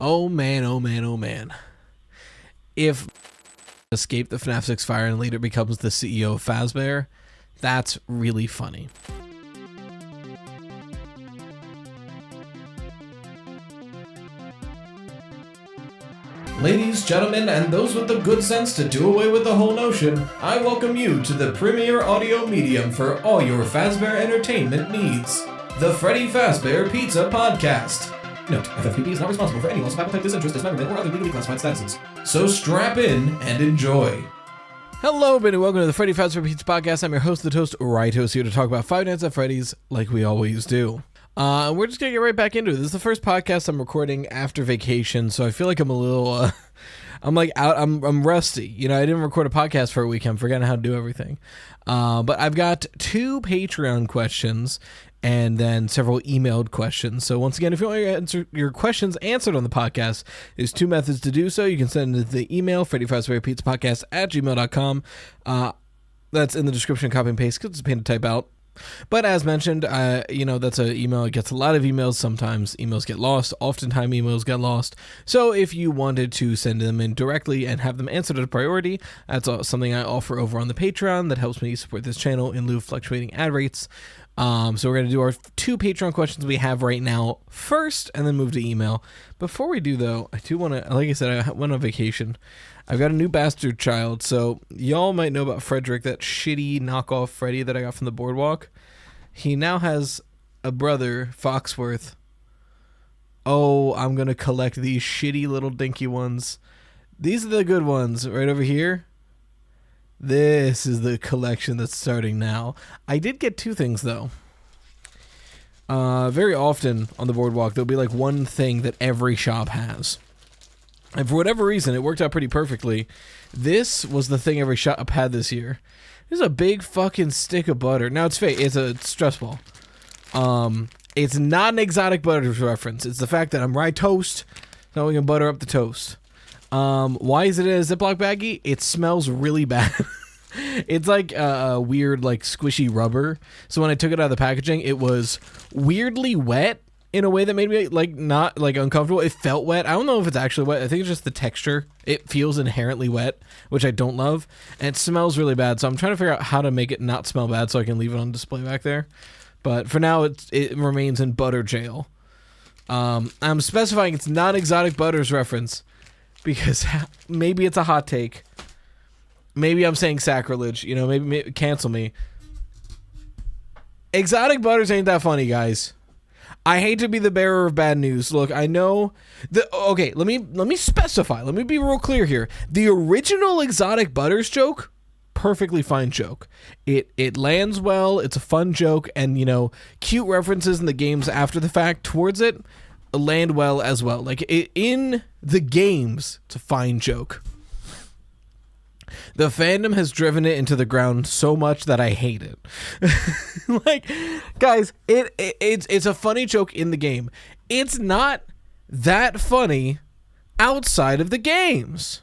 Oh man, oh man, oh man. If escaped the FNAF 6 fire and later becomes the CEO of Fazbear, that's really funny. Ladies, gentlemen, and those with the good sense to do away with the whole notion, I welcome you to the premier audio medium for all your Fazbear entertainment needs. The Freddy Fazbear Pizza Podcast. Note, FFPP is not responsible for any loss of appetite, disinterest, dismemberment, or other legally classified statuses. So strap in and enjoy. Hello, everybody. Welcome to the Freddy Fazbear Pizza Podcast. I'm your host, the toast, RyeToast, here to talk about Five Nights at Freddy's like we always do. We're just going to get right back into it. This is the first podcast I'm recording after vacation, so I feel like I'm a little, I'm rusty. You know, I didn't record a podcast for a week. I'm forgetting how to do everything. But I've got 2 Patreon questions and then several emailed questions. So once again, if you want to answer your questions answered on the podcast, there's 2 methods to do so. You can send it to the email, freddyfazbearpizzapodcast@gmail.com. That's in the description, copy and paste, because it's a pain to type out. But as mentioned, that's an email. It gets a lot of emails. Sometimes emails get lost. Oftentimes emails get lost. So if you wanted to send them in directly and have them answered at a priority, that's something I offer over on the Patreon that helps me support this channel in lieu of fluctuating ad rates. So we're going to do our 2 Patreon questions we have right now first and then move to email. Before we do, though, I do want to, like I said, I went on vacation. I've got a new bastard child, so y'all might know about Frederick, that shitty knockoff Freddy that I got from the boardwalk. He now has a brother, Foxworth. Oh, I'm going to collect these shitty little dinky ones. These are the good ones right over here. This is the collection that's starting now. I did get 2 things, though. Very often on the boardwalk, there'll be like one thing that every shop has. And for whatever reason, it worked out pretty perfectly. This was the thing every shop had this year. There's a big fucking stick of butter. Now, it's fake. It's a stress ball. It's not an exotic butter reference. It's the fact that I'm RyeToast, so we can butter up the toast. Why is it in a Ziploc baggie? It smells really bad. It's like a weird, like, squishy rubber. So when I took it out of the packaging, it was weirdly wet in a way that made me, like, not, like, uncomfortable. It felt wet. I don't know if it's actually wet. I think it's just the texture. It feels inherently wet, which I don't love. And it smells really bad. So I'm trying to figure out how to make it not smell bad so I can leave it on display back there. But for now, it remains in butter jail. I'm specifying it's not exotic butters reference because maybe it's a hot take. Maybe I'm saying sacrilege. You know, maybe cancel me. Exotic butters ain't that funny, guys. I hate to be the bearer of bad news. Look, I know okay, let me specify. Let me be real clear here. The original exotic butters joke, perfectly fine joke. It lands well, it's a fun joke, and you know, cute references in the games after the fact towards it land well as well. Like in the games, it's a fine joke. The fandom has driven it into the ground so much that I hate it. Like, guys, it's a funny joke in the game. It's not that funny outside of the games.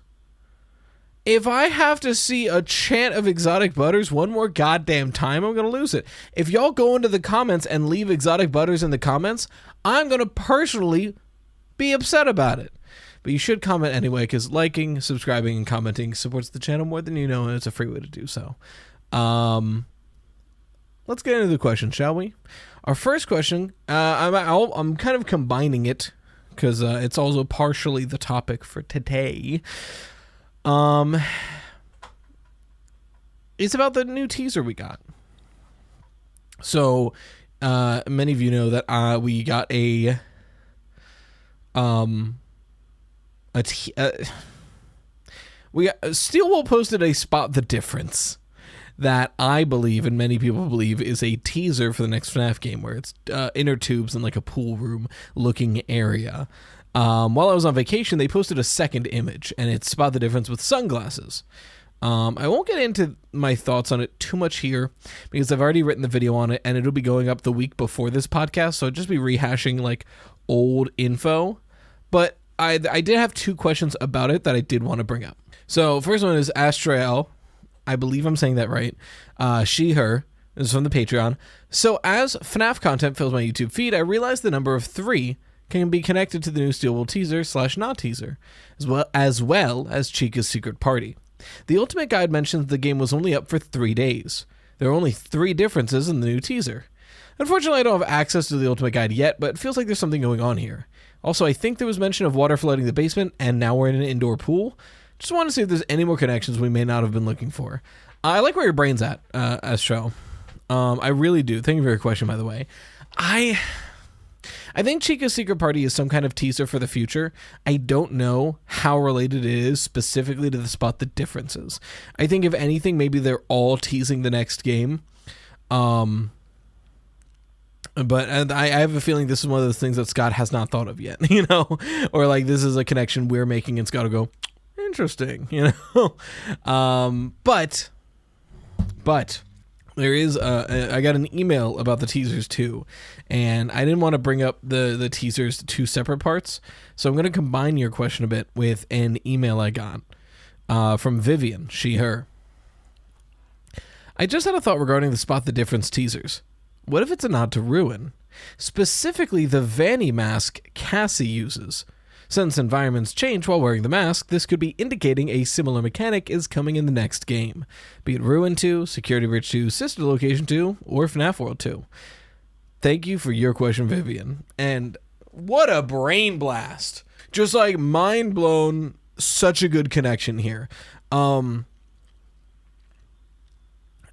If I have to see a chant of exotic butters one more goddamn time, I'm going to lose it. If y'all go into the comments and leave exotic butters in the comments, I'm going to personally be upset about it. But you should comment anyway, because liking, subscribing, and commenting supports the channel more than you know, and it's a free way to do so. Let's get into the question, shall we? Our first question, I'm kind of combining it, because it's also partially the topic for today. It's about the new teaser we got. So, many of you know that we got Steelwool posted a Spot the Difference that I believe, and many people believe, is a teaser for the next FNAF game, where it's inner tubes in like a pool room looking area. While I was on vacation, they posted a second image, and it's Spot the Difference with sunglasses. I won't get into my thoughts on it too much here, because I've already written the video on it, and it'll be going up the week before this podcast, so I'll just be rehashing like old info. But I did have 2 questions about it that I did want to bring up. So first one is Astrael. I believe I'm saying that right. She, her. This is from the Patreon. So as FNAF content fills my YouTube feed, I realized the number of 3 can be connected to the new stealable teaser / not teaser, as well as Chica's secret party. The Ultimate Guide mentions the game was only up for 3 days. There are only 3 differences in the new teaser. Unfortunately, I don't have access to the Ultimate Guide yet, but it feels like there's something going on here. Also, I think there was mention of water flooding the basement, and now we're in an indoor pool. Just want to see if there's any more connections we may not have been looking for. I like where your brain's at, Astro. I really do. Thank you for your question, by the way. I think Chica's secret party is some kind of teaser for the future. I don't know how related it is specifically to the spot the differences. I think if anything, maybe they're all teasing the next game. But I have a feeling this is one of those things that Scott has not thought of yet, you know, or like this is a connection we're making and Scott will go, interesting, you know. But there is I got an email about the teasers too, and I didn't want to bring up the teasers to 2 separate parts, so I'm going to combine your question a bit with an email I got from Vivian, she, her. I just had a thought regarding the Spot the Difference teasers. What if it's a nod to Ruin? Specifically the Vanny mask Cassie uses. Since environments change while wearing the mask, this could be indicating a similar mechanic is coming in the next game, be it Ruin 2, Security Breach 2, Sister Location 2, or FNAF World 2. Thank you for your question, Vivian. And what a brain blast. Just like mind blown, such a good connection here.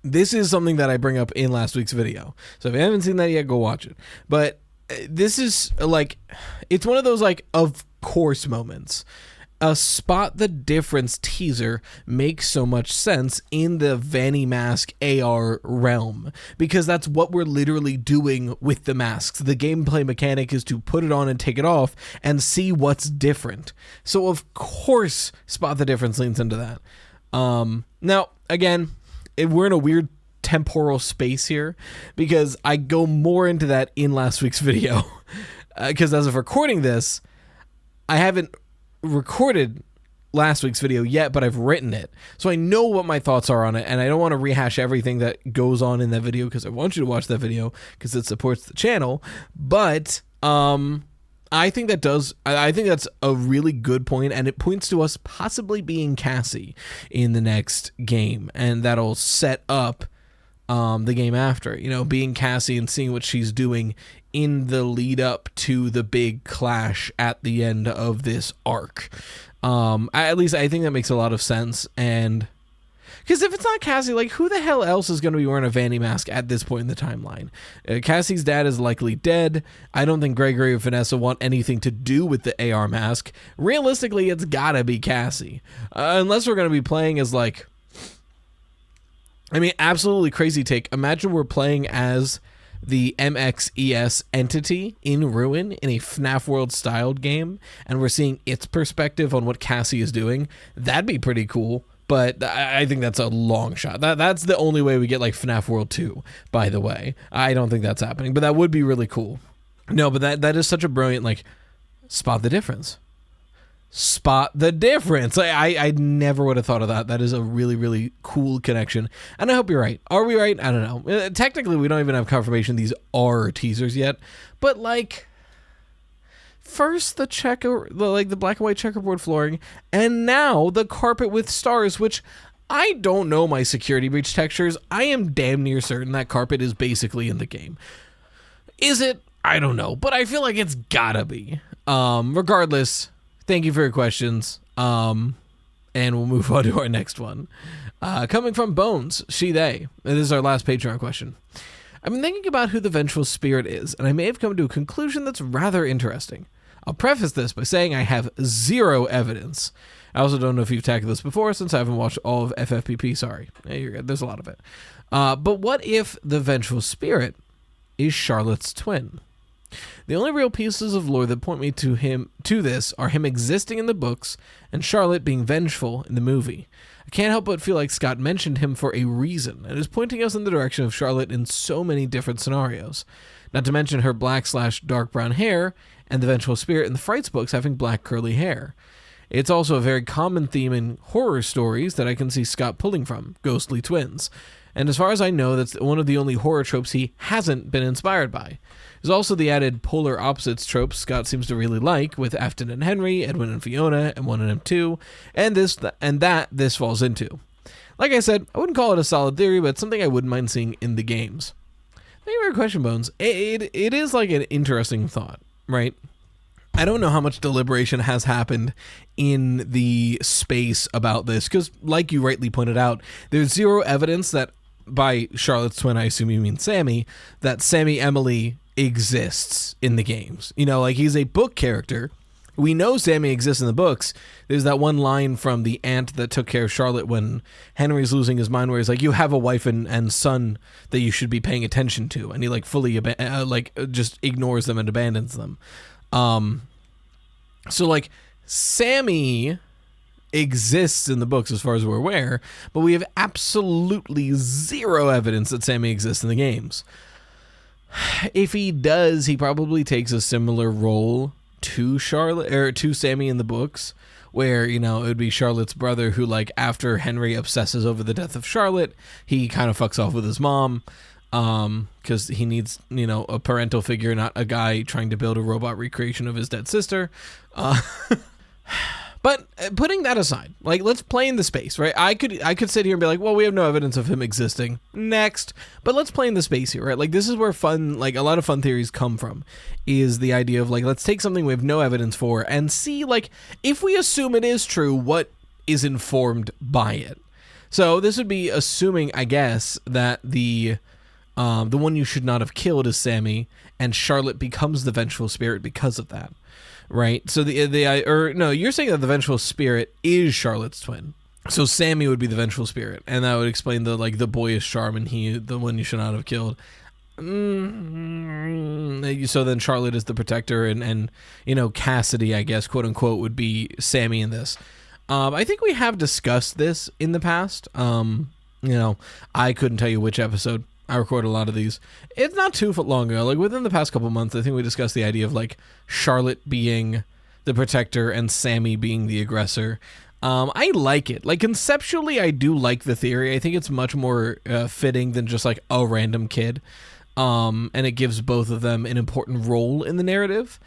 This is something that I bring up in last week's video. So if you haven't seen that yet, go watch it. But this is like, it's one of those like, of course moments. A Spot the Difference teaser makes so much sense in the Vanny mask AR realm, because that's what we're literally doing with the masks. The gameplay mechanic is to put it on and take it off and see what's different. So of course Spot the Difference leans into that. Now again, we're in a weird temporal space here because I go more into that in last week's video, because as of recording this, I haven't recorded last week's video yet, but I've written it, so I know what my thoughts are on it, and I don't want to rehash everything that goes on in that video because I want you to watch that video because it supports the channel. But I think that's a really good point, and it points to us possibly being Cassie in the next game, and that'll set up the game after, you know, being Cassie and seeing what she's doing in the lead up to the big clash at the end of this arc. At least I think that makes a lot of sense. And because if it's not Cassie, like, who the hell else is going to be wearing a Vanny mask at this point in the timeline? Cassie's dad is likely dead. I don't think Gregory or Vanessa want anything to do with the AR mask. Realistically, it's gotta be Cassie, unless we're going to be playing as like, I mean, absolutely crazy take. Imagine we're playing as the MXES entity in Ruin in a FNAF World styled game, and we're seeing its perspective on what Cassie is doing. That'd be pretty cool, but I think that's a long shot. That's the only way we get like FNAF World 2, by the way. I don't think that's happening, but that would be really cool. No, but that is such a brilliant, like, spot the difference. Spot the difference. I never would have thought of that. That is a really, really cool connection. And I hope you're right. Are we right? I don't know. Technically, we don't even have confirmation these are teasers yet. But, like, first the black and white checkerboard flooring, and now the carpet with stars, which I don't know my Security Breach textures. I am damn near certain that carpet is basically in the game. Is it? I don't know. But I feel like it's gotta be. Regardless, thank you for your questions, and we'll move on to our next one. Coming from Bones, she, they. This is our last Patreon question. I've been thinking about who the Vengeful Spirit is, and I may have come to a conclusion that's rather interesting. I'll preface this by saying I have zero evidence. I also don't know if you've tackled this before, since I haven't watched all of FFPP, sorry. Yeah, you're good. There's a lot of it. But what if the Vengeful Spirit is Charlotte's twin? The only real pieces of lore that point me to this are him existing in the books and Charlotte being vengeful in the movie. I can't help but feel like Scott mentioned him for a reason and is pointing us in the direction of Charlotte in so many different scenarios. Not to mention her black/dark brown hair and the Vengeful Spirit in the Frights books having black curly hair. It's also a very common theme in horror stories that I can see Scott pulling from, ghostly twins. And as far as I know, that's one of the only horror tropes he hasn't been inspired by. There's also the added polar opposites trope Scott seems to really like, with Afton and Henry, Edwin and Fiona, M1 and M2, and this falls into. Like I said, I wouldn't call it a solid theory, but it's something I wouldn't mind seeing in the games. Thank you for your question, Bones. It is like an interesting thought, right? I don't know how much deliberation has happened in the space about this, because like you rightly pointed out, there's zero evidence that, by Charlotte's twin, I assume you mean Sammy, that Sammy Emily exists in the games. You know, like, he's a book character. We know Sammy exists in the books. There's that one line from the aunt that took care of Charlotte when Henry's losing his mind, where he's like, you have a wife and son that you should be paying attention to. And he like fully just ignores them and abandons them. So like, Sammy exists in the books as far as we're aware, but we have absolutely zero evidence that Sammy exists in the games. If he does, he probably takes a similar role to Charlotte, or to Sammy in the books, where, you know, it would be Charlotte's brother who, like, after Henry obsesses over the death of Charlotte, he kind of fucks off with his mom, because he needs, you know, a parental figure, not a guy trying to build a robot recreation of his dead sister. But putting that aside, like, let's play in the space, right? I could sit here and be like, well, we have no evidence of him existing. Next. But let's play in the space here, right? Like, this is where fun, like, a lot of fun theories come from, is the idea of, like, let's take something we have no evidence for and see, like, if we assume it is true, what is informed by it. So this would be assuming, I guess, that the one you should not have killed is Sammy, and Charlotte becomes the vengeful spirit because of that. Right, so you're saying that the vengeful spirit is Charlotte's twin. So Sammy would be the vengeful spirit, and that would explain the boyish charm, and he the one you should not have killed. So then Charlotte is the protector, and you know, Cassidy, I guess, quote unquote, would be Sammy in this. I think we have discussed this in the past. You know, I couldn't tell you which episode. I record a lot of these. It's not too long ago. Like, within the past couple months, I think we discussed the idea of, like, Charlotte being the protector and Sammy being the aggressor. I like it. Like, conceptually, I do like the theory. I think it's much more fitting than just, like, a random kid. And it gives both of them an important role in the narrative.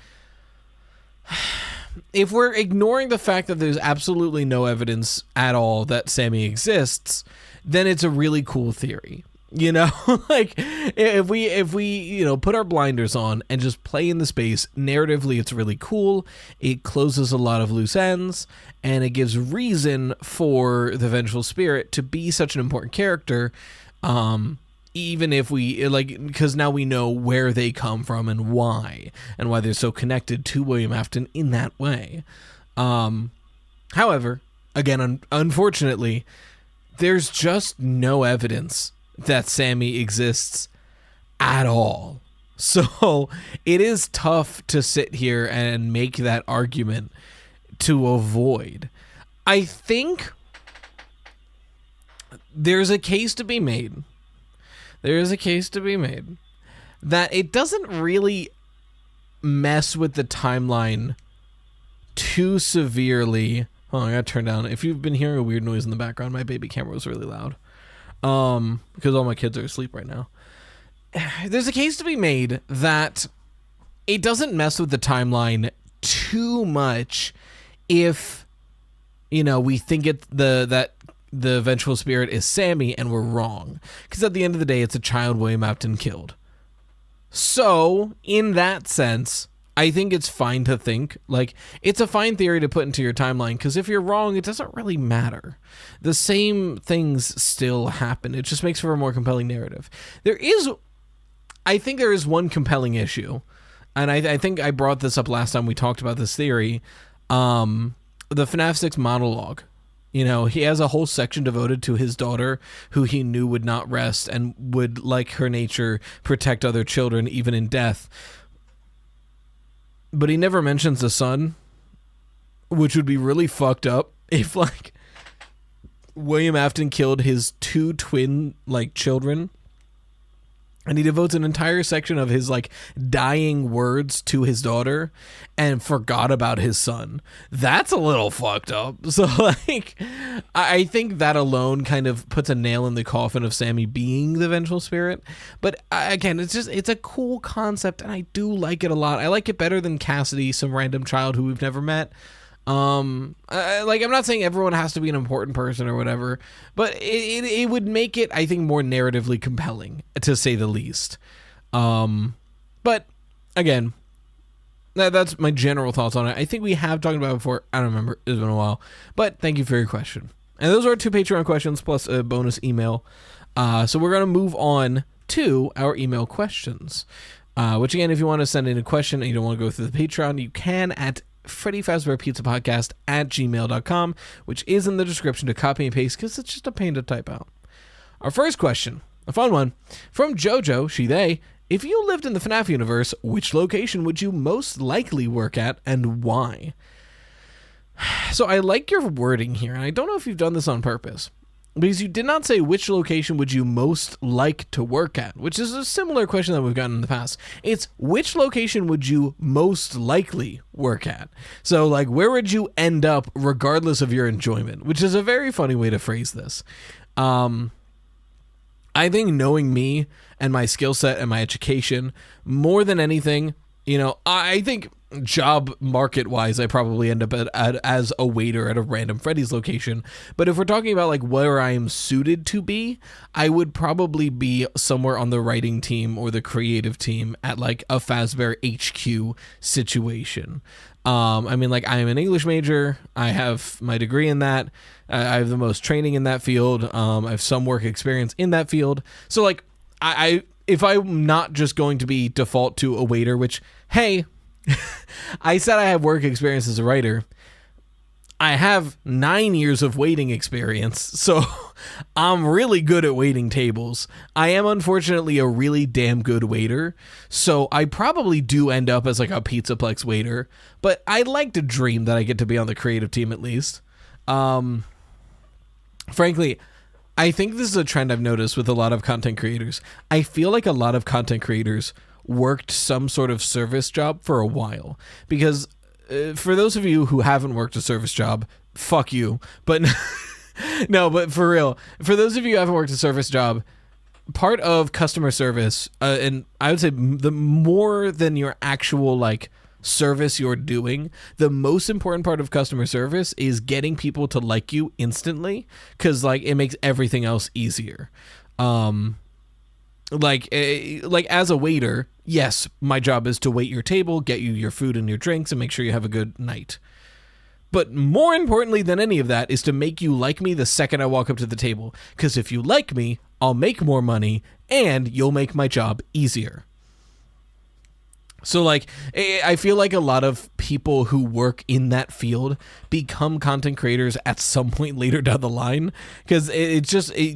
If we're ignoring the fact that there's absolutely no evidence at all that Sammy exists, then it's a really cool theory. You know, like, if we, you know, put our blinders on and just play in the space, narratively, it's really cool. It closes a lot of loose ends, and it gives reason for the vengeful spirit to be such an important character. Even if we, like, because now we know where they come from and why they're so connected to William Afton in that way. However, again, unfortunately, there's just no evidence that Sammy exists at all. So it is tough to sit here and make that argument to avoid. I think there's a case to be made. There is a case to be made that it doesn't really mess with the timeline too severely. Oh, I gotta turn down. If you've been hearing a weird noise in the background, my baby camera was really loud. Because all my kids are asleep right now. There's a case to be made that it doesn't mess with the timeline too much if, you know, we think that the vengeful spirit is Sammy and we're wrong. Because at the end of the day, it's a child William Afton killed. So, in that sense, I think it's fine to think, like, it's a fine theory to put into your timeline, because if you're wrong, it doesn't really matter. The same things still happen. It just makes for a more compelling narrative. I think there is one compelling issue, and I think I brought this up last time we talked about this theory, the FNAF 6 monologue. You know, he has a whole section devoted to his daughter, who he knew would not rest and would, like her nature, protect other children even in death. But he never mentions the son, which would be really fucked up if, like, William Afton killed his two twin, like, children And he devotes an entire section of his like dying words to his daughter and forgot about his son. That's a little fucked up. So like, I think that alone kind of puts a nail in the coffin of Sammy being the vengeful spirit. But again, it's a cool concept and I do like it a lot. I like it better than Cassidy, some random child who we've never met. I'm not saying everyone has to be an important person or whatever, but it would make it, I think, more narratively compelling, to say the least. But again, that's my general thoughts on it. I think we have talked about it before. I don't remember. It's been a while, but thank you for your question. And those are our 2 Patreon questions plus a bonus email. So we're going to move on to our email questions, which again, if you want to send in a question and you don't want to go through the Patreon, you can at Freddy Fazbear Pizza Podcast at gmail.com, which is in the description to copy and paste because it's just a pain to type out. Our first question, a fun one, from JoJo, she, they, if you lived in the FNAF universe, which location would you most likely work at and why? So I like your wording here, and I don't know if you've done this on purpose, because you did not say which location would you most like to work at, which is a similar question that we've gotten in the past. It's which location would you most likely work at? So like, where would you end up regardless of your enjoyment, which is a very funny way to phrase this. I think knowing me and my skill set and my education more than anything, I think job market wise, I probably end up as a waiter at a random Freddy's location. But if we're talking about like where I am suited to be, I would probably be somewhere on the writing team or the creative team at like a Fazbear HQ situation. I am an English major. I have my degree in that. I have the most training in that field. I have some work experience in that field. So like, if I'm not just going to be default to a waiter, which, hey, I said I have work experience as a writer. I have 9 years of waiting experience, so I'm really good at waiting tables. I am unfortunately a really damn good waiter, so I probably do end up as like a Pizzaplex waiter, but I like to dream that I get to be on the creative team at least. Frankly, I think this is a trend I've noticed with a lot of content creators. I feel like a lot of content creators worked some sort of service job for a while, because for those of you who haven't worked a service job, fuck you. But no, but for real, for those of you who haven't worked a service job, part of customer service, and I would say the more than your actual like service you're doing, the most important part of customer service is getting people to like you instantly, because like it makes everything else easier. Like as a waiter, yes, my job is to wait your table, get you your food and your drinks, and make sure you have a good night. But more importantly than any of that is to make you like me the second I walk up to the table. Because if you like me, I'll make more money, and you'll make my job easier. So like, I feel like a lot of people who work in that field become content creators at some point later down the line, because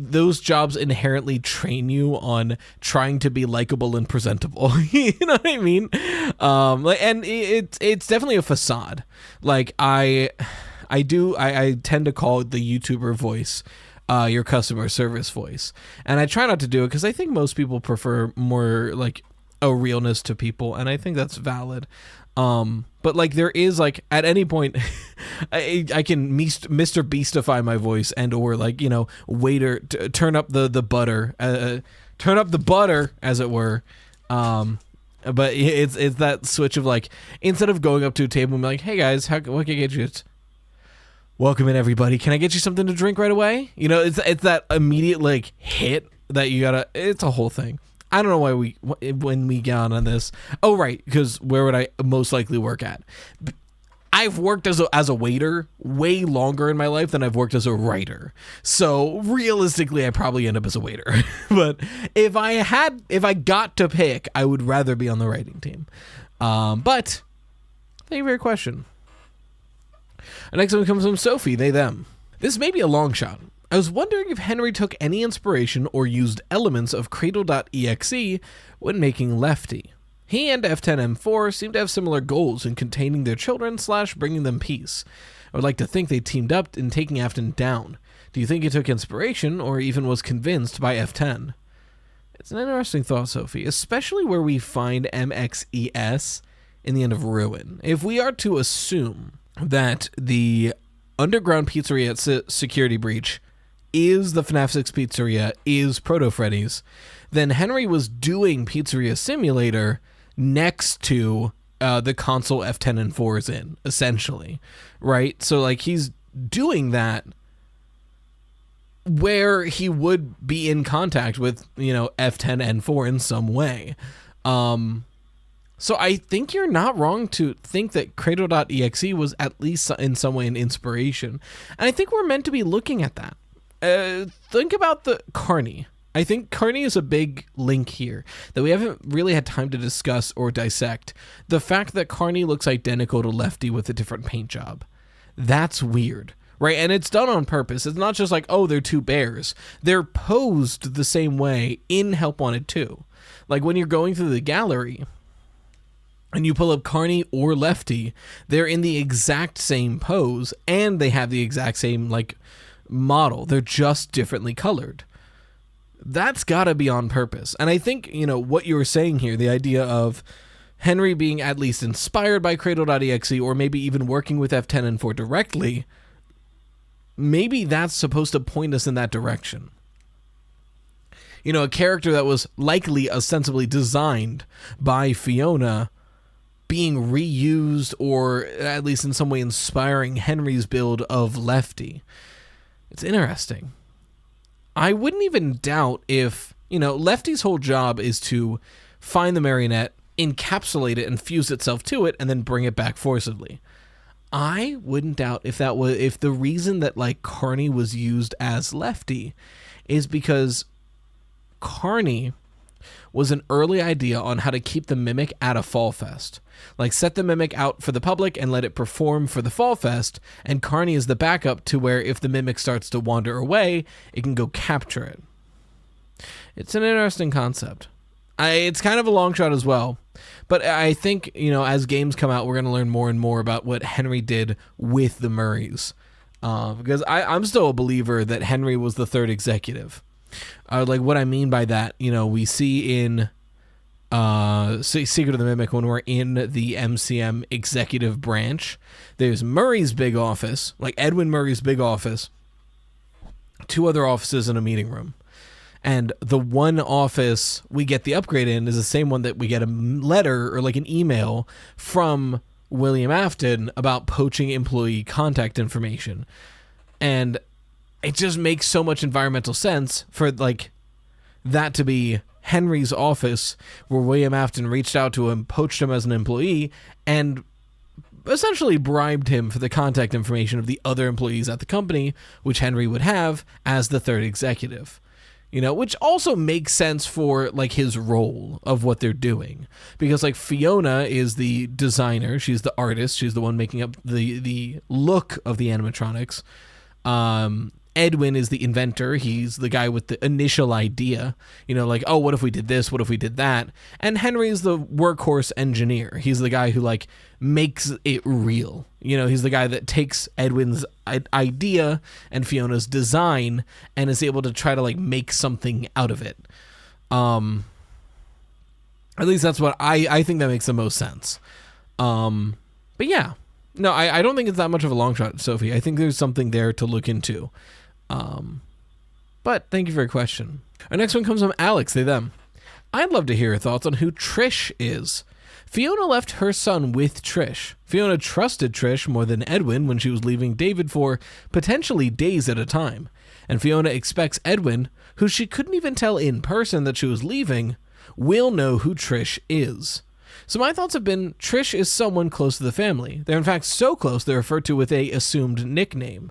those jobs inherently train you on trying to be likable and presentable. You know what I mean? And it's definitely a facade. Like I tend to call the YouTuber voice your customer service voice, and I try not to do it because I think most people prefer more like a realness to people, and I think that's valid. But like there is like at any point I can Mr. Beastify my voice and or like waiter turn up the butter turn up the butter as it were. But it's that switch of like, instead of going up to a table and be like, hey guys, what can I get you? It's, welcome in everybody, can I get you something to drink right away? It's that immediate like hit that you gotta, it's a whole thing. I don't know why when we get on this. Oh, right, because where would I most likely work at? I've worked as a waiter way longer in my life than I've worked as a writer. So realistically, I probably end up as a waiter. But if I got to pick, I would rather be on the writing team. But thank you for your question. The next one comes from Sophie, they, them. This may be a long shot. I was wondering if Henry took any inspiration or used elements of cradle.exe when making Lefty. He and F10M4 seem to have similar goals in containing their children / bringing them peace. I would like to think they teamed up in taking Afton down. Do you think he took inspiration or even was convinced by F10? It's an interesting thought, Sophie, especially where we find MXES in the end of Ruin. If we are to assume that the underground pizzeria security breach is the FNAF 6 pizzeria, is Proto Freddy's, then Henry was doing Pizzeria Simulator next to the console F10 and 4 is in, essentially, right? So, like, he's doing that where he would be in contact with, F10 and 4 in some way. So I think you're not wrong to think that cradle.exe was at least in some way an inspiration. And I think we're meant to be looking at that. Think about the Carney. I think Carney is a big link here that we haven't really had time to discuss or dissect. The fact that Carney looks identical to Lefty with a different paint job. That's weird, right? And it's done on purpose. It's not just like, oh, they're two bears. They're posed the same way in Help Wanted 2. Like when you're going through the gallery and you pull up Carney or Lefty, they're in the exact same pose and they have the exact same, like, model. They're just differently colored. That's gotta be on purpose. And I think, what you were saying here, the idea of Henry being at least inspired by cradle.exe or maybe even working with F10 and 4 directly, maybe that's supposed to point us in that direction. A character that was likely ostensibly designed by Fiona being reused or at least in some way inspiring Henry's build of Lefty. It's interesting. I wouldn't even doubt if, Lefty's whole job is to find the marionette, encapsulate it, and fuse itself to it, and then bring it back forcibly. I wouldn't doubt if the reason that, like, Carney was used as Lefty is because Carney was an early idea on how to keep the Mimic at a Fall Fest. Like, set the Mimic out for the public and let it perform for the Fall Fest, and Carney is the backup to where if the Mimic starts to wander away, it can go capture it. It's an interesting concept. It's kind of a long shot as well, but I think, as games come out, we're going to learn more and more about what Henry did with the Murrays. Because I'm still a believer that Henry was the third executive. Like, what I mean by that, we see in Secret of the Mimic when we're in the MCM executive branch, there's Murray's big office, like Edwin Murray's big office, 2 other offices in a meeting room. And the one office we get the upgrade in is the same one that we get a letter or like an email from William Afton about poaching employee contact information. And it just makes so much environmental sense for, like, that to be Henry's office where William Afton reached out to him, poached him as an employee, and essentially bribed him for the contact information of the other employees at the company, which Henry would have as the third executive. Which also makes sense for, like, his role of what they're doing. Because, like, Fiona is the designer. She's the artist. She's the one making up the look of the animatronics. Edwin is the inventor. He's the guy with the initial idea. Like, oh, what if we did this? What if we did that? And Henry's the workhorse engineer. He's the guy who, like, makes it real. He's the guy that takes Edwin's idea and Fiona's design and is able to try to, like, make something out of it. At least that's what I think that makes the most sense. But yeah. No, I don't think it's that much of a long shot, Sophie. I think there's something there to look into. But thank you for your question. Our next one comes from Alex, they, them. I'd love to hear your thoughts on who Trish is. Fiona left her son with Trish. Fiona trusted Trish more than Edwin when she was leaving David for potentially days at a time. And Fiona expects Edwin, who she couldn't even tell in person that she was leaving, will know who Trish is. So my thoughts have been Trish is someone close to the family. They're in fact so close they're referred to with a assumed nickname.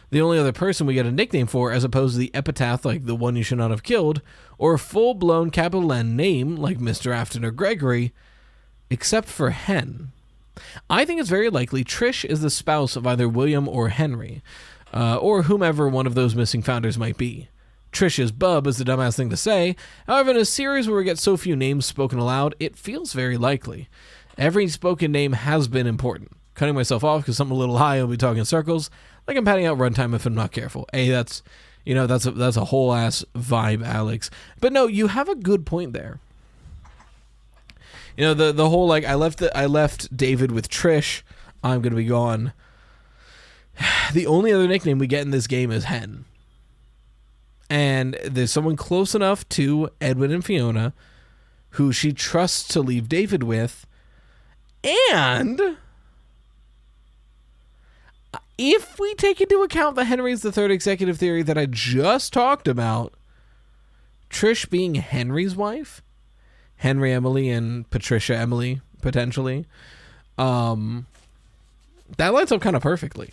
The only other person we get a nickname for, as opposed to the epitaph like the one you should not have killed, or a full-blown capital N name like Mr. Afton or Gregory, except for Hen. I think it's very likely Trish is the spouse of either William or Henry, or whomever one of those missing founders might be. Trish is bub is the dumbass thing to say. However, in a series where we get so few names spoken aloud, it feels very likely. Every spoken name has been important. Cutting myself off because something a little high will be talking in circles, like I'm padding out runtime if I'm not careful. That's You know, that's a whole ass vibe, Alex. But no, you have a good point there. You know, the whole like I left David with Trish. I'm gonna be gone. The only other nickname we get in this game is Hen. And there's someone close enough to Edwin and Fiona who she trusts to leave David with. And if we take into account the Henry's the Third executive theory that I just talked about, Trish being Henry's wife, Henry Emily and Patricia Emily, potentially, that lines up kind of perfectly.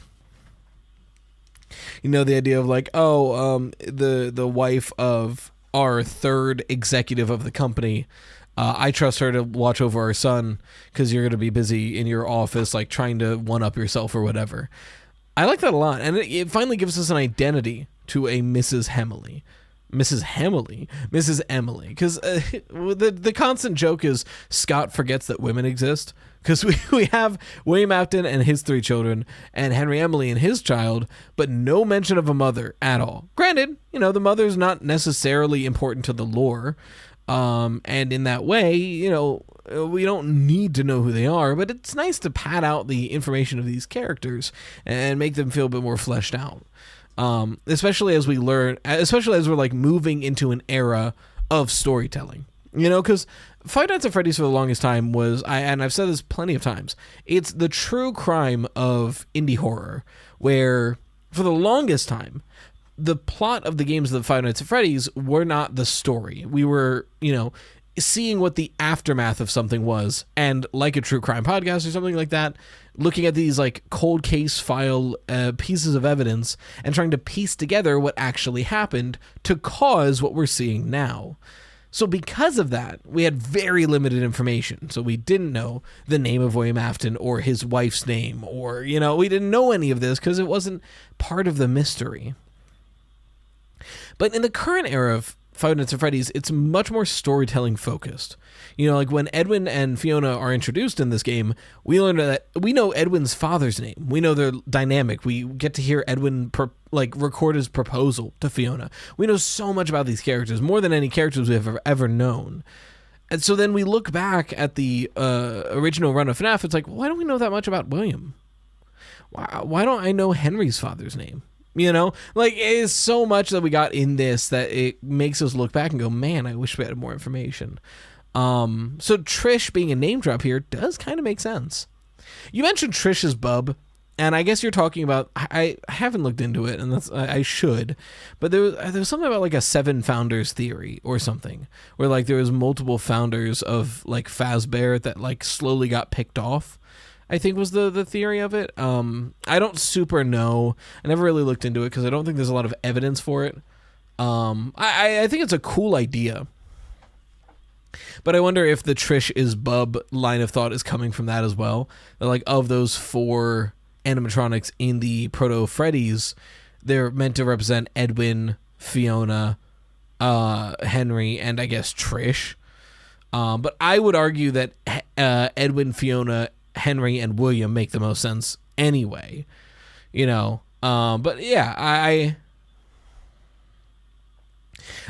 You know, the idea of like, the wife of our third executive of the company, I trust her to watch over our son because you're going to be busy in your office, like trying to one-up yourself or whatever. I like that a lot. And it finally gives us an identity to a Mrs. Emily. Because the constant joke is Scott forgets that women exist. Because we have William Afton and his 3 children and Henry Emily and his child, but no mention of a mother at all. Granted, you know, the mother's not necessarily important to the lore. And in that way, you know, we don't need to know who they are, but it's nice to pad out the information of these characters and make them feel a bit more fleshed out. Especially as we're like moving into an era of storytelling, you know, because Five Nights at Freddy's for the longest time was, and I've said this plenty of times, it's the true crime of indie horror, where for the longest time, the plot of the games of the Five Nights at Freddy's were not the story. We were, you know, seeing what the aftermath of something was, and like a true crime podcast or something like that, looking at these like cold case file pieces of evidence and trying to piece together what actually happened to cause what we're seeing now. So because of that, we had very limited information. So we didn't know the name of William Afton or his wife's name, or, you know, we didn't know any of this because it wasn't part of the mystery. But in the current era of Five Nights at Freddy's, it's much more storytelling focused. You know, like when Edwin and Fiona are introduced in this game, we learn that we know Edwin's father's name. We know their dynamic. We get to hear Edwin record his proposal to Fiona. We know so much about these characters, more than any characters we've ever known. And so then we look back at the original run of FNAF. It's like, why don't we know that much about William? Why don't I know Henry's father's name? You know, like, it is so much that we got in this that it makes us look back and go, man, I wish we had more information. So Trish being a name drop here does kind of make sense. You mentioned Trish's bub, and I guess you're talking about, I haven't looked into it, and I should, but there was something about like a 7 founders theory or something, where like there was multiple founders of like Fazbear that like slowly got picked off, I think was the theory of it. I don't super know. I never really looked into it because I don't think there's a lot of evidence for it. I think it's a cool idea. But I wonder if the Trish is bub line of thought is coming from that as well. That, like, of those 4 animatronics in the Proto Freddy's, they're meant to represent Edwin, Fiona, Henry, and I guess Trish. But I would argue that Edwin, Fiona, Henry, and William make the most sense anyway, you know. But yeah,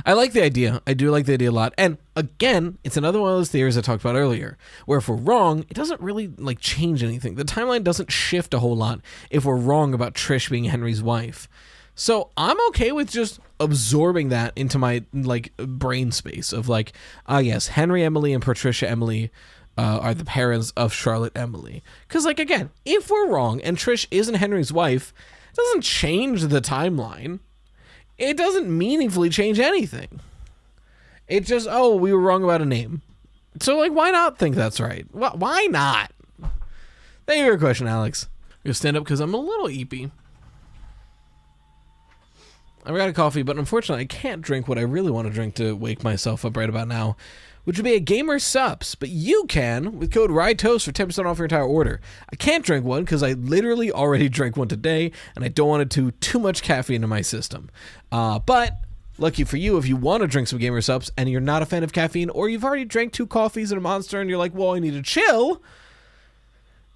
I like the idea. I do like the idea a lot. And again, it's another one of those theories I talked about earlier, where if we're wrong, it doesn't really like change anything. The timeline doesn't shift a whole lot if we're wrong about Trish being Henry's wife. So I'm okay with just absorbing that into my like brain space of like, yes, Henry Emily and Patricia Emily are the parents of Charlotte Emily. Because, like, again, if we're wrong and Trish isn't Henry's wife, it doesn't change the timeline. It doesn't meaningfully change anything. It's just, we were wrong about a name. So, like, why not think that's right? Why not? Thank you for your question, Alex. I'm going to stand up because I'm a little eepy. I've got a coffee, but unfortunately I can't drink what I really want to drink to wake myself up right about now, which would be a GAMERSUPPS, but you can with code RyeToast for 10% off your entire order. I can't drink one because I literally already drank one today, and I don't want to too much caffeine in my system. But lucky for you, if you want to drink some GAMERSUPPS and you're not a fan of caffeine, or you've already drank 2 coffees and a Monster and you're like, well, I need to chill,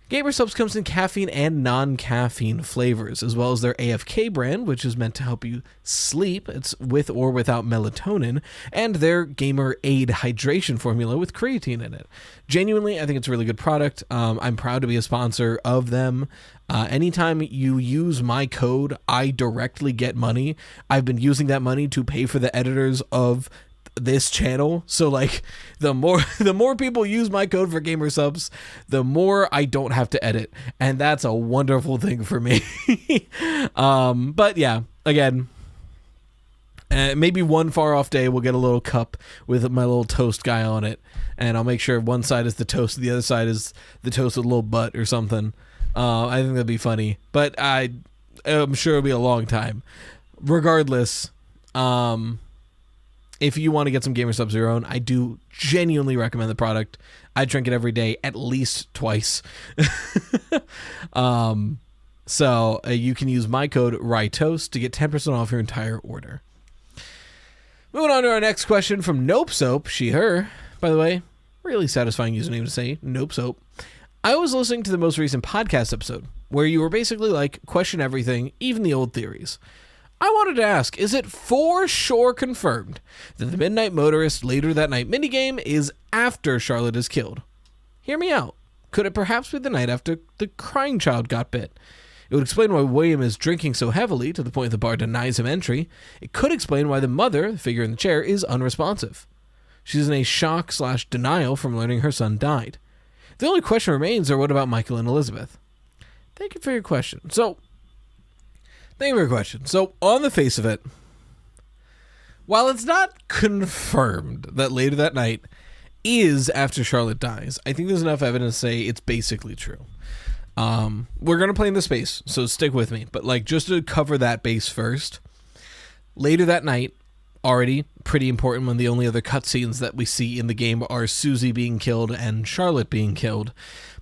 GamerSupps comes in caffeine and non-caffeine flavors, as well as their AFK brand, which is meant to help you sleep. It's with or without melatonin, and their Gamer Aid hydration formula with creatine in it. Genuinely, I think it's a really good product. I'm proud to be a sponsor of them. Anytime you use my code, I directly get money. I've been using that money to pay for the editors of this channel, so like the more people use my code for GamerSupps, the more I don't have to edit, and that's a wonderful thing for me. But yeah, again, maybe one far off day we'll get a little cup with my little toast guy on it, and I'll make sure one side is the toast, the other side is the toast with a little butt or something. I think that'd be funny, but I'm sure it'll be a long time. Regardless, if you want to get some GamerSupps of your own, I do genuinely recommend the product. I drink it every day, at least twice. So you can use my code RyeToast to get 10% off your entire order. Moving on to our next question from Nope Soap, she, her. By the way, really satisfying username to say, Nope Soap. I was listening to the most recent podcast episode, where you were basically like, question everything, even the old theories. I wanted to ask, is it for sure confirmed that the Midnight Motorist later that night minigame is after Charlotte is killed? Hear me out. Could it perhaps be the night after the crying child got bit? It would explain why William is drinking so heavily to the point the bar denies him entry. It could explain why the mother, the figure in the chair, is unresponsive. She's in a shock/denial from learning her son died. The only question remains are what about Michael and Elizabeth? Thank you for your question. Thank you for your question. So, on the face of it, while it's not confirmed that later that night is after Charlotte dies, I think there's enough evidence to say it's basically true. We're going to play in the space, so stick with me. But, like, just to cover that base first, later that night, already pretty important when the only other cutscenes that we see in the game are Susie being killed and Charlotte being killed.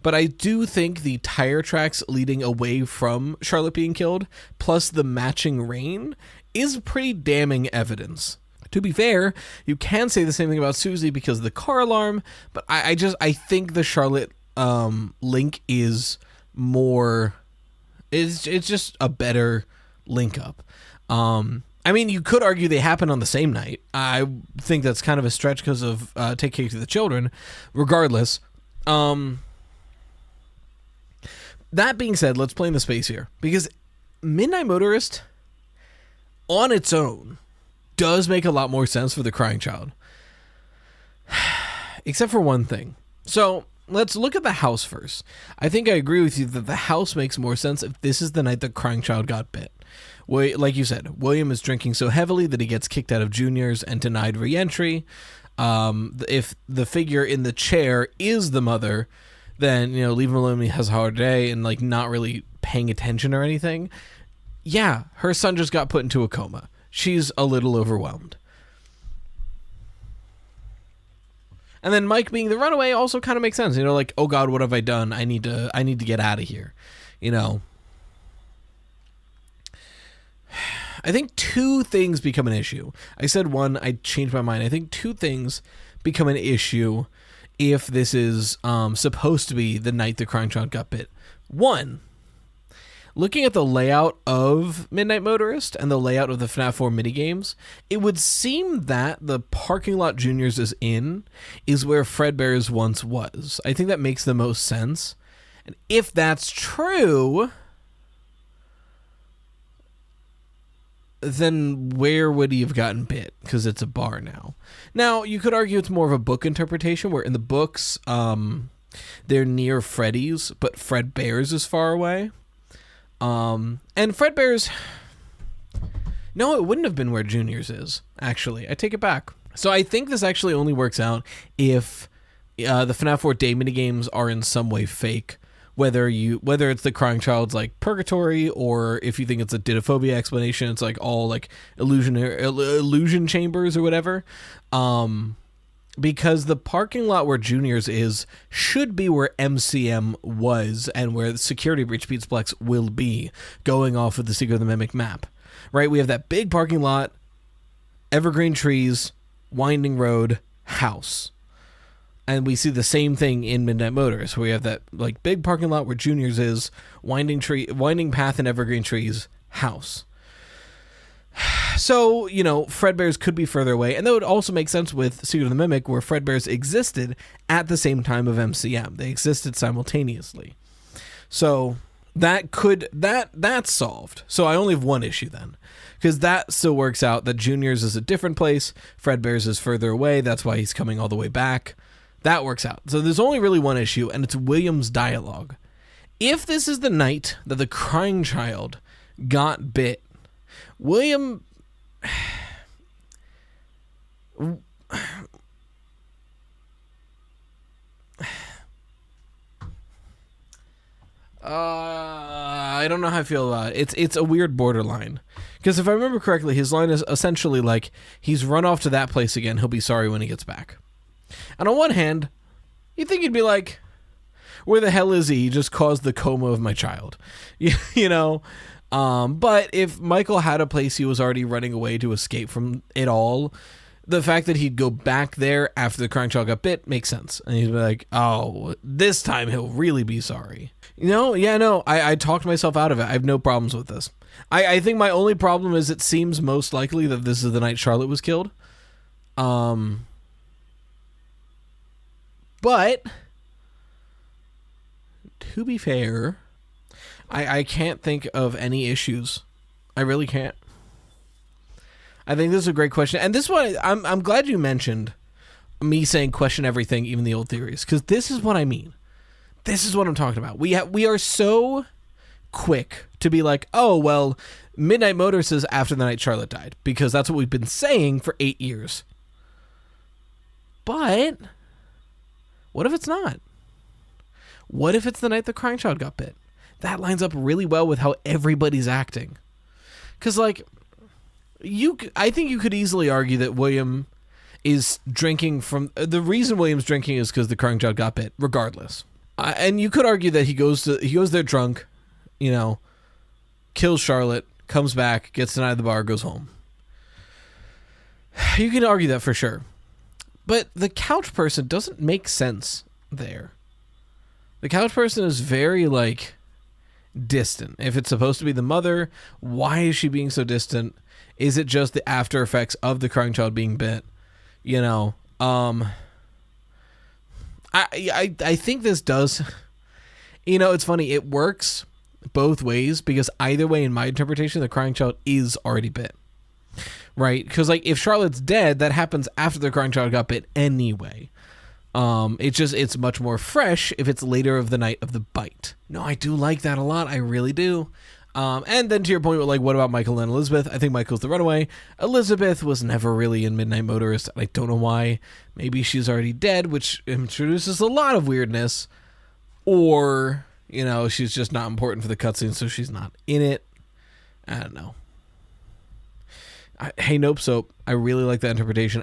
But I do think the tire tracks leading away from Charlotte being killed, plus the matching rain, is pretty damning evidence. To be fair, you can say the same thing about Susie because of the car alarm, but I think the Charlotte link is more... It's just a better link up. I mean, you could argue they happen on the same night. I think that's kind of a stretch because of Take Care to the Children. Regardless, that being said, let's play in the space here. Because Midnight Motorist, on its own, does make a lot more sense for the crying child. Except for one thing. So, let's look at the house first. I think I agree with you that the house makes more sense if this is the night the crying child got bit. Like you said, William is drinking so heavily that he gets kicked out of juniors and denied re-entry. If the figure in the chair is the mother, then, you know, leave him alone when he has a hard day and, like, not really paying attention or anything. Yeah, her son just got put into a coma. She's a little overwhelmed. And then Mike being the runaway also kind of makes sense. You know, like, oh God, what have I done? I need to get out of here. You know. I think two things become an issue. I said one, I changed my mind. I think two things become an issue if this is supposed to be the night the crying child got bit. One, looking at the layout of Midnight Motorist and the layout of the FNAF 4 minigames, it would seem that the parking lot Juniors is in is where Fredbear's once was. I think that makes the most sense. And if that's true, then where would he have gotten bit? Because it's a bar now. Now, you could argue it's more of a book interpretation, where in the books, they're near Freddy's, but Fredbear's is far away. And Fredbear's... No, it wouldn't have been where Junior's is, actually. I take it back. So I think this actually only works out if the FNAF 4 day minigames are in some way fake. Whether it's the crying child's like purgatory, or if you think it's a didophobia explanation, it's like all like illusion chambers or whatever. Because the parking lot where Junior's is should be where MCM was and where the Security Breach Pizzaplex will be, going off of the Secret of the Mimic map. Right? We have that big parking lot, evergreen trees, winding road, house. And we see the same thing in Midnight Motorist, where we have that like big parking lot where Junior's is, winding path and evergreen trees, house. So, Fredbear's could be further away, and that would also make sense with Secret of the Mimic, where Fredbear's existed at the same time of MCM. They existed simultaneously. So that's solved. So I only have one issue then, because that still works out that Junior's is a different place, Fredbear's is further away, that's why he's coming all the way back. That works out. So there's only really one issue, and it's William's dialogue. If this is the night that the crying child got bit, William... I don't know how I feel about it. It's a weird borderline. Because if I remember correctly, his line is essentially like, he's run off to that place again, he'll be sorry when he gets back. And on one hand, you'd think he'd be like, where the hell is he? He just caused the coma of my child. But if Michael had a place he was already running away to escape from it all, the fact that he'd go back there after the crying child got bit makes sense. And he'd be like, oh, this time he'll really be sorry. I talked myself out of it. I have no problems with this. I think my only problem is it seems most likely that this is the night Charlotte was killed. But to be fair, I can't think of any issues. I really can't. I think this is a great question. And this one, I'm glad you mentioned me saying question everything, even the old theories, because this is what I mean. This is what I'm talking about. We are so quick to be like, oh, well, Midnight Motorist is after the night Charlotte died, because that's what we've been saying for 8 years. But what if it's not? What if it's the night the crying child got bit? That lines up really well with how everybody's acting. Because, I think you could easily argue that William is drinking from... The reason William's drinking is because the crying child got bit, regardless. And you could argue that he goes there drunk, kills Charlotte, comes back, gets denied at the bar, goes home. You can argue that for sure. But the couch person doesn't make sense there. The couch person is very, distant. If it's supposed to be the mother, why is she being so distant? Is it just the after effects of the crying child being bit? I think this does... it's funny. It works both ways, because either way, in my interpretation, the crying child is already bit. Right? Because, if Charlotte's dead, that happens after the crying child got bit anyway. It's much more fresh if it's later of the night of the bite. No, I do like that a lot. I really do. And then to your point, what about Michael and Elizabeth? I think Michael's the runaway. Elizabeth was never really in Midnight Motorist. I don't know why. Maybe she's already dead, which introduces a lot of weirdness. Or, she's just not important for the cutscene, so she's not in it. I don't know. Hey, Nope Soap. I really like that interpretation.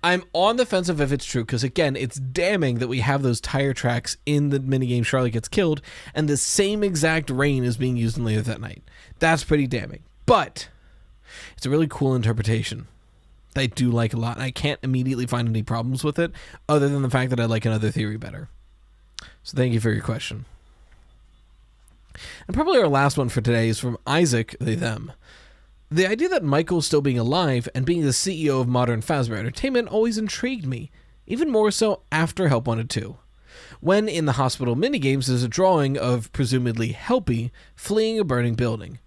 I'm on the fence of if it's true, because, again, it's damning that we have those tire tracks in the minigame Charlotte gets killed, and the same exact rain is being used in Later That Night. That's pretty damning. But it's a really cool interpretation that I do like a lot, and I can't immediately find any problems with it, other than the fact that I like another theory better. So thank you for your question. And probably our last one for today is from Isaac, they, them. The idea that Michael still being alive and being the CEO of modern Fazbear Entertainment always intrigued me, even more so after Help Wanted 2. When in the hospital minigames there's a drawing of presumably Helpy fleeing a burning building.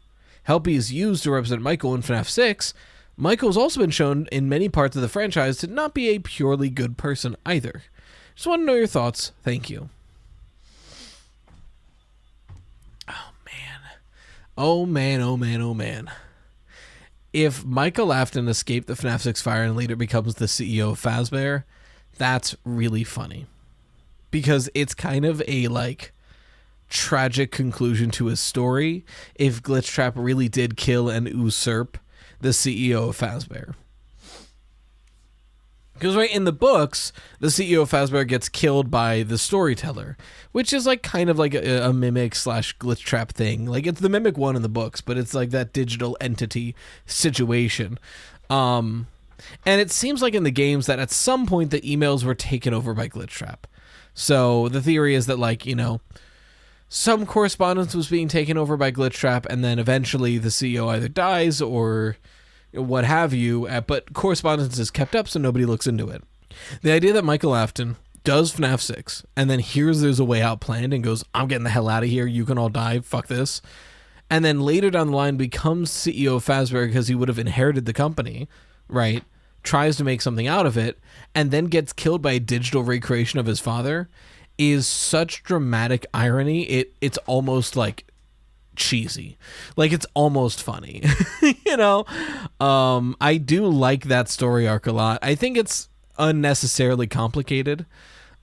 Helpy is used to represent Michael in FNAF 6. Michael's also been shown in many parts of the franchise to not be a purely good person either. Just want to know your thoughts. Thank you. Oh man. If Michael Afton escaped the FNAF 6 fire and later becomes the CEO of Fazbear, that's really funny. Because it's kind of a, tragic conclusion to his story if Glitchtrap really did kill and usurp the CEO of Fazbear. Because, right, in the books, the CEO of Fazbear gets killed by the storyteller, which is, kind of a mimic / Glitchtrap thing. It's the Mimic one in the books, but it's, that digital entity situation. And it seems like in the games that at some point the emails were taken over by Glitchtrap. So the theory is that, like, you know, some correspondence was being taken over by Glitchtrap, and then eventually the CEO either dies or what have you, but correspondence is kept up so nobody looks into it. The idea that Michael Afton does FNAF 6 and then hears there's a way out planned and goes, I'm getting the hell out of here, you can all die, fuck this, and then later down the line becomes CEO of Fazbear because he would have inherited the company, right, tries to make something out of it, and then gets killed by a digital recreation of his father, is such dramatic irony. It's almost like cheesy, like it's almost funny. You know, I do like that story arc a lot. I think it's unnecessarily complicated,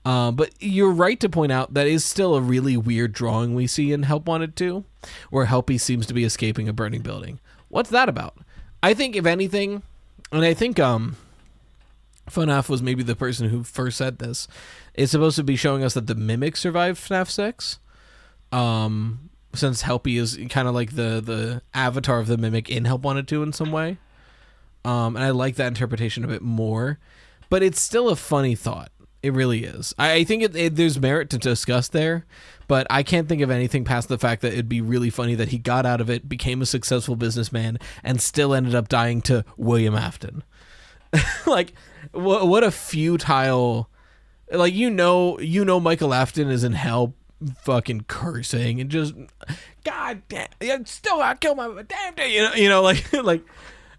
but you're right to point out that is still a really weird drawing we see in Help Wanted 2, where Helpy seems to be escaping a burning building. What's that about? I think, if anything, and I think FNAF was maybe the person who first said this, it's supposed to be showing us that the Mimic survived FNAF 6, since Helpy is kind of like the avatar of the Mimic in Help Wanted 2 in some way. And I like that interpretation a bit more, but it's still a funny thought. It really is. I think there's merit to discuss there, but I can't think of anything past the fact that it'd be really funny that he got out of it, became a successful businessman, and still ended up dying to William Afton. Like, what a futile... Like, you know Michael Afton is in hell fucking cursing and just, God damn, I still gotta kill my damn day, you know, like,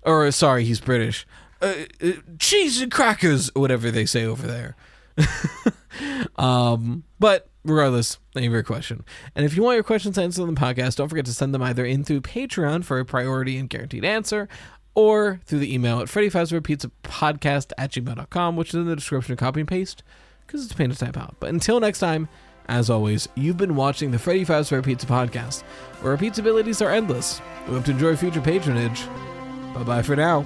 or sorry, he's British. Cheese and crackers, whatever they say over there. But regardless, thank you for your question. And if you want your questions answered on the podcast, don't forget to send them either in through Patreon for a priority and guaranteed answer, or through the email at Freddy Fazbear Pizza Podcast @gmail.com, which is in the description of copy and paste, because it's a pain to type out. But until next time, as always, you've been watching the Freddy Fazbear Pizza Podcast, where our pizza abilities are endless. We hope to enjoy future patronage. Bye-bye for now.